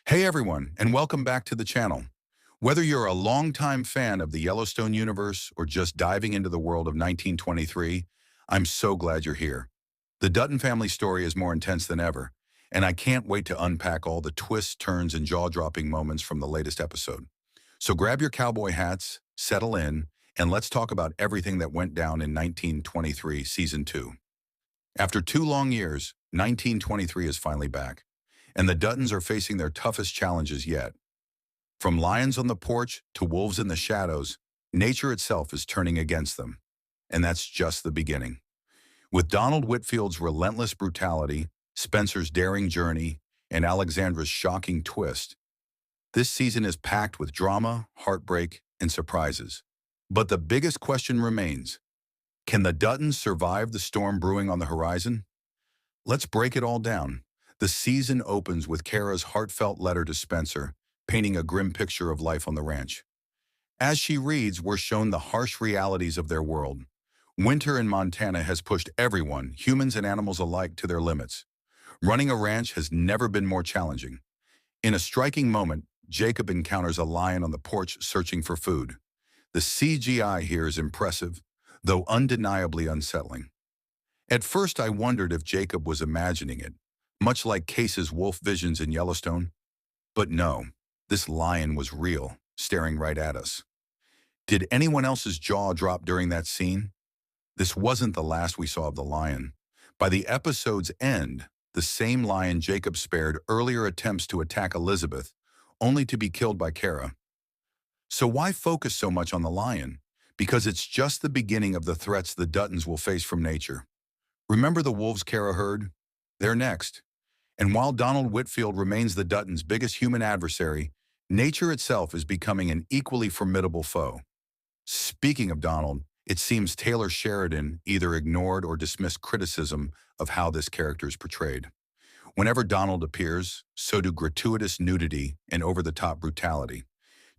Hey everyone, and welcome back to the channel. Whether you're a longtime fan of the Yellowstone universe or just diving into the world of 1923, I'm so glad you're here. The Dutton family story is more intense than ever, and I can't wait to unpack all the twists, turns, and jaw-dropping moments from the latest episode. So grab your cowboy hats, settle in, and let's talk about everything that went down in 1923 Season 2. After 2 long years, 1923 is finally back, and the Duttons are facing their toughest challenges yet. From lions on the porch to wolves in the shadows, nature itself is turning against them. And that's just the beginning. With Donald Whitfield's relentless brutality, Spencer's daring journey, and Alexandra's shocking twist, this season is packed with drama, heartbreak, and surprises. But the biggest question remains, can the Duttons survive the storm brewing on the horizon? Let's break it all down. The season opens with Kara's heartfelt letter to Spencer, painting a grim picture of life on the ranch. As she reads, we're shown the harsh realities of their world. Winter in Montana has pushed everyone, humans and animals alike, to their limits. Running a ranch has never been more challenging. In a striking moment, Jacob encounters a lion on the porch searching for food. The CGI here is impressive, though undeniably unsettling. At first, I wondered if Jacob was imagining it, much like Case's wolf visions in Yellowstone. But no, this lion was real, staring right at us. Did anyone else's jaw drop during that scene? This wasn't the last we saw of the lion. By the episode's end, the same lion Jacob spared earlier attempts to attack Elizabeth, only to be killed by Kara. So why focus so much on the lion? Because it's just the beginning of the threats the Duttons will face from nature. Remember the wolves Kara heard? They're next. And while Donald Whitfield remains the Duttons' biggest human adversary, nature itself is becoming an equally formidable foe. Speaking of Donald, it seems Taylor Sheridan either ignored or dismissed criticism of how this character is portrayed. Whenever Donald appears, so do gratuitous nudity and over-the-top brutality.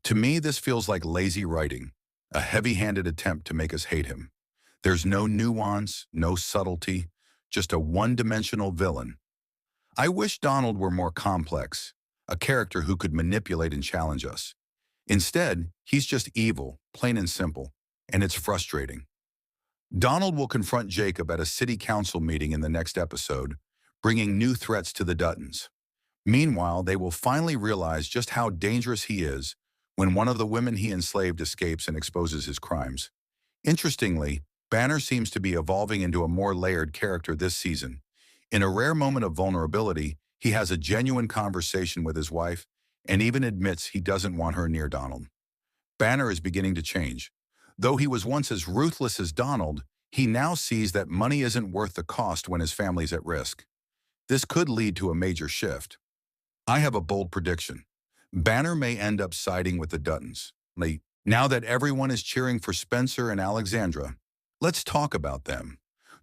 To me, this feels like lazy writing, a heavy-handed attempt to make us hate him. There's no nuance, no subtlety, just a one-dimensional villain. I wish Donald were more complex, a character who could manipulate and challenge us. Instead, he's just evil, plain and simple, and it's frustrating. Donald will confront Jacob at a city council meeting in the next episode, bringing new threats to the Duttons. Meanwhile, they will finally realize just how dangerous he is when one of the women he enslaved escapes and exposes his crimes. Interestingly, Banner seems to be evolving into a more layered character this season. In a rare moment of vulnerability, he has a genuine conversation with his wife and even admits he doesn't want her near Donald. Banner is beginning to change. Though he was once as ruthless as Donald, he now sees that money isn't worth the cost when his family's at risk. This could lead to a major shift. I have a bold prediction. Banner may end up siding with the Duttons. Now that everyone is cheering for Spencer and Alexandra, let's talk about them.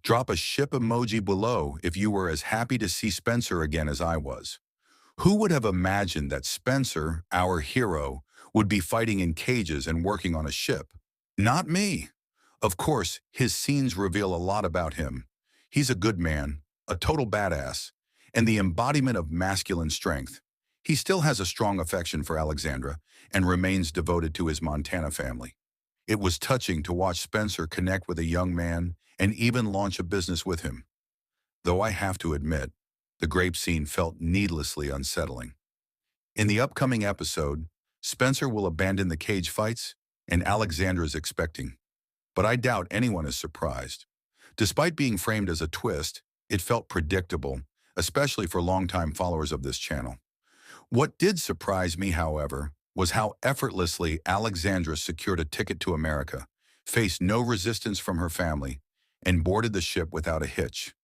Drop a ship emoji below if you were as happy to see Spencer again as I was. Who would have imagined that Spencer, our hero, would be fighting in cages and working on a ship? Not me. Of course, his scenes reveal a lot about him. He's a good man, a total badass, and the embodiment of masculine strength. He still has a strong affection for Alexandra and remains devoted to his Montana family. It was touching to watch Spencer connect with a young man and even launch a business with him. Though I have to admit, the grape scene felt needlessly unsettling. In the upcoming episode, Spencer will abandon the cage fights, and Alexandra is expecting. But I doubt anyone is surprised. Despite being framed as a twist, it felt predictable, especially for longtime followers of this channel. What did surprise me, however, was how effortlessly Alexandra secured a ticket to America, faced no resistance from her family, and boarded the ship without a hitch.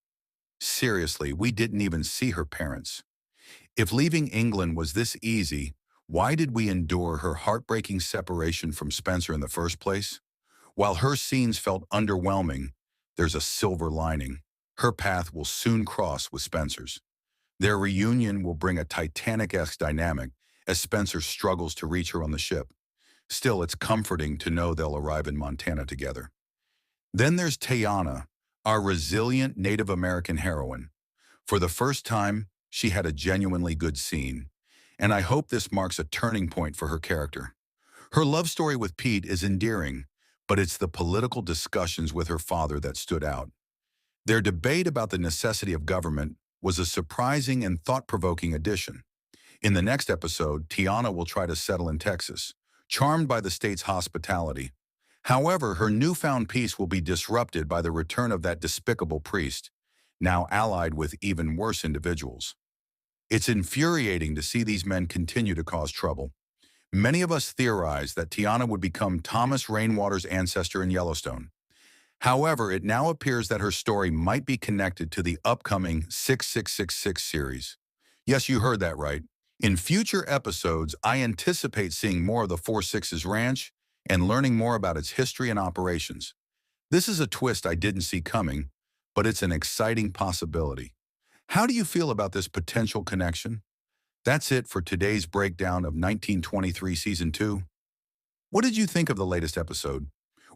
Seriously, we didn't even see her parents. If leaving England was this easy, why did we endure her heartbreaking separation from Spencer in the first place? While her scenes felt underwhelming, there's a silver lining. Her path will soon cross with Spencer's. Their reunion will bring a Titanic-esque dynamic as Spencer struggles to reach her on the ship. Still, it's comforting to know they'll arrive in Montana together. Then there's Tayana, our resilient Native American heroine. For the first time, she had a genuinely good scene. and I hope this marks a turning point for her character. Her love story with Pete is endearing, but it's the political discussions with her father that stood out. Their debate about the necessity of government was a surprising and thought-provoking addition. In the next episode, Tiana will try to settle in Texas, charmed by the state's hospitality. However, her newfound peace will be disrupted by the return of that despicable priest, now allied with even worse individuals. It's infuriating to see these men continue to cause trouble. Many of us theorized that Tiana would become Thomas Rainwater's ancestor in Yellowstone. However, it now appears that her story might be connected to the upcoming 6666 series. Yes, you heard that right. In future episodes, I anticipate seeing more of the Four Sixes Ranch and learning more about its history and operations. This is a twist I didn't see coming, but it's an exciting possibility. How do you feel about this potential connection? That's it for today's breakdown of 1923 Season 2. What did you think of the latest episode?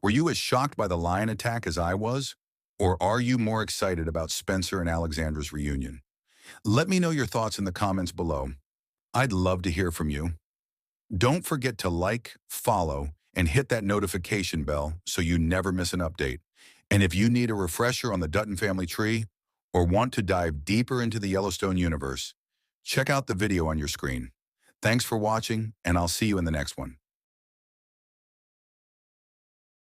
Were you as shocked by the lion attack as I was? Or are you more excited about Spencer and Alexandra's reunion? Let me know your thoughts in the comments below. I'd love to hear from you. Don't forget to like, follow, and hit that notification bell so you never miss an update. And if you need a refresher on the Dutton family tree or want to dive deeper into the Yellowstone universe, check out the video on your screen. Thanks for watching, and I'll see you in the next one.